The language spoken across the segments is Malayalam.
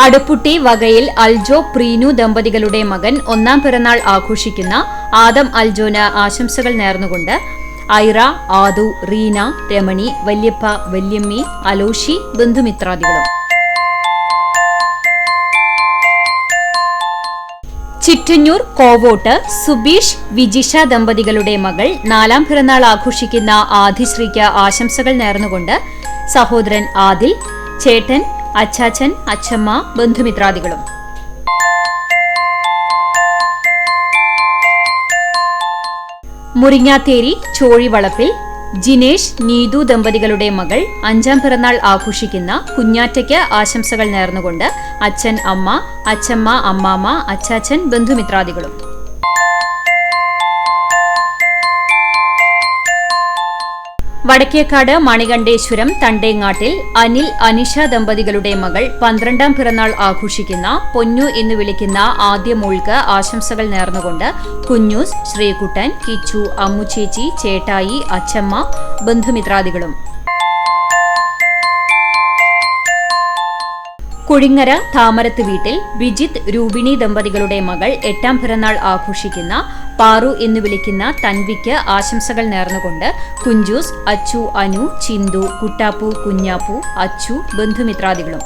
അടുപ്പുട്ടി വകയിൽ അൽജോ പ്രീനു ദമ്പതികളുടെ മകൻ ഒന്നാം പിറന്നാൾ ആഘോഷിക്കുന്ന ആദം അൽജോന് ആശംസകൾ നേർന്നുകൊണ്ട് ഐറ, ആദു, റീന, രമണി, വല്യപ്പ, വല്യമ്മി, അലോഷി, ബന്ധുമിത്രാദികളും. ചിറ്റന്നൂർ കോവോട്ട് സുബീഷ്, വിജിഷ ദമ്പതികളുടെ മകൾ നാലാം പിറന്നാൾ ആഘോഷിക്കുന്ന ആദിശ്രീക്ക് ആശംസകൾ നേർന്നുകൊണ്ട് സഹോദരൻ ആദിൽ, ചേട്ടൻ, അച്ചാച്ചൻ, അച്ചമ്മ, ബന്ധുമിത്രാദികളും. മുരിങ്ങാത്തേരി ചോഴിവളപ്പിൽ ജിനേഷ്, നീതു ദമ്പതികളുടെ മകൾ അഞ്ചാം പിറന്നാൾ ആഘോഷിക്കുന്ന കുഞ്ഞാറ്റയ്ക്ക് ആശംസകൾ നേർന്നുകൊണ്ട് അച്ഛൻ, അമ്മ, അച്ചമ്മ, അമ്മാമ്മ, അച്ചാച്ചൻ, ബന്ധുമിത്രാദികളും. വടക്കേക്കാട് മണികണ്ഠേശ്വരം തണ്ടേങ്ങാട്ടിൽ അനിൽ, അനിഷ ദമ്പതികളുടെ മകൾ 12ാം പിറന്നാൾ ആഘോഷിക്കുന്ന പൊന്നു എന്ന് വിളിക്കുന്ന ആദ്യ മോൾക്ക് ആശംസകൾ നേർന്നുകൊണ്ട് കുഞ്ഞൂസ്, ശ്രീകുട്ടൻ, കിച്ചു, അമ്മുചേച്ചി, ചേട്ടായി, അച്ചമ്മ, ബന്ധുമിത്രാദികളും. കുഴിങ്ങര താമരത്ത് വീട്ടിൽ ബിജിത്ത്, രൂപിണി ദമ്പതികളുടെ മകൾ 8ാം പിറന്നാൾ ആഘോഷിക്കുന്ന പാറു എന്ന് വിളിക്കുന്ന തൻവിക്ക് ആശംസകൾ നേർന്നുകൊണ്ട് കുഞ്ചൂസ്, അച്ചു, അനു, ചിന്തു, കുട്ടാപ്പു, കുഞ്ഞാപ്പു, അച്ചു, ബന്ധുമിത്രാദികളും.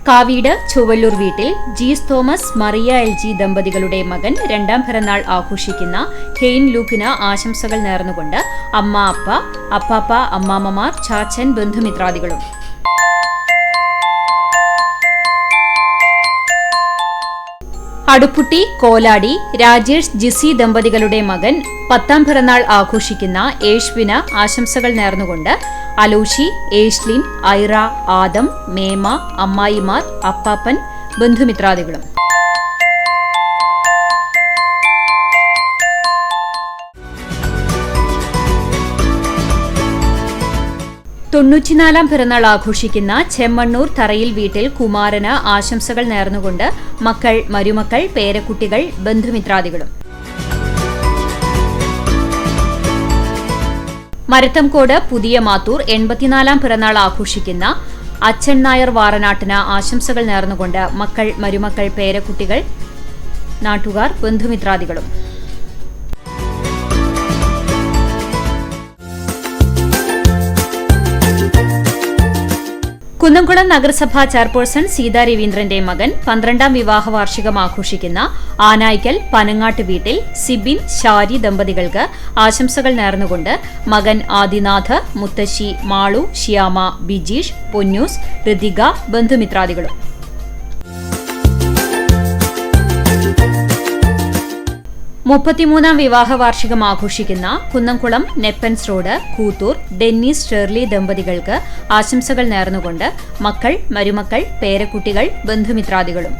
കാവീട് ചൊവ്വല്ലൂർ വീട്ടിൽ Jees Thomas, Mariya L G ദമ്പതികളുടെ മകൻ 2ാം പിറന്നാൾ ആഘോഷിക്കുന്ന ഹെയ്ൻ ലൂക്കിന് ആശംസകൾ നേർന്നുകൊണ്ട് അമ്മ, അപ്പ, അപ്പാപ്പ, അമ്മാമ്മമാർ, ചാച്ചൻ, ബന്ധുമിത്രാദികളും. അടുപ്പുട്ടി കോലാടി രാജേഷ്, ജിസി ദമ്പതികളുടെ മകൻ 10ാം പിറന്നാൾ ആഘോഷിക്കുന്ന ഏഷ്വിന് ആശംസകൾ നേർന്നുകൊണ്ട് അലോഷി, ഏഷ്ലിൻ, ഐറ, ആദം, മേമ, അമ്മായിമാർ, അപ്പാപ്പൻ, ബന്ധുമിത്രാദികളും. തൊണ്ണൂറ്റിനാലാം പിറന്നാൾ ആഘോഷിക്കുന്ന ചെമ്മണ്ണൂർ തറയിൽ വീട്ടിൽ കുമാരന് ആശംസകൾ നേർന്നുകൊണ്ട് മക്കൾ, മരുമക്കൾ, പേരക്കുട്ടികൾ, ബന്ധുമിത്രാദികളും. മരത്തംകോട് പുതിയ മാത്തൂർ 84ാം പിറന്നാൾ ആഘോഷിക്കുന്ന അച്ഛൻ നായർ വാറനാട്ടിന് ആശംസകൾ നേർന്നുകൊണ്ട് മക്കൾ, മരുമക്കൾ, പേരക്കുട്ടികൾ, നാട്ടുകാർ, ബന്ധുമിത്രാദികളും. കുന്നംകുളം നഗരസഭാ ചെയർപേഴ്സൺ സീതാ രവീന്ദ്രന്റെ മകൻ 12ാം വിവാഹ വാർഷികം ആഘോഷിക്കുന്ന ആനായ്ക്കൽ പനങ്ങാട്ട് വീട്ടിൽ സിബിൻ, ഷാരി ദമ്പതികൾക്ക് ആശംസകൾ നേർന്നുകൊണ്ട് മകൻ ആദിനാഥ്, മുത്തശ്ശി മാളു, ശ്യാമ, ബിജീഷ്, പൊന്നൂസ്, ഋതിക, ബന്ധുമിത്രാദികളും. മുപ്പത്തിമൂന്നാം വിവാഹ വാർഷികം ആഘോഷിക്കുന്ന കുന്നംകുളം നെപ്പൻസ് റോഡ് കൂത്തൂർ ഡെന്നീസ്, ഷേർലി ദമ്പതികൾക്ക് ആശംസകൾ നേർന്നുകൊണ്ട് മക്കൾ, മരുമക്കൾ, പേരക്കുട്ടികൾ, ബന്ധുമിത്രാദികളും.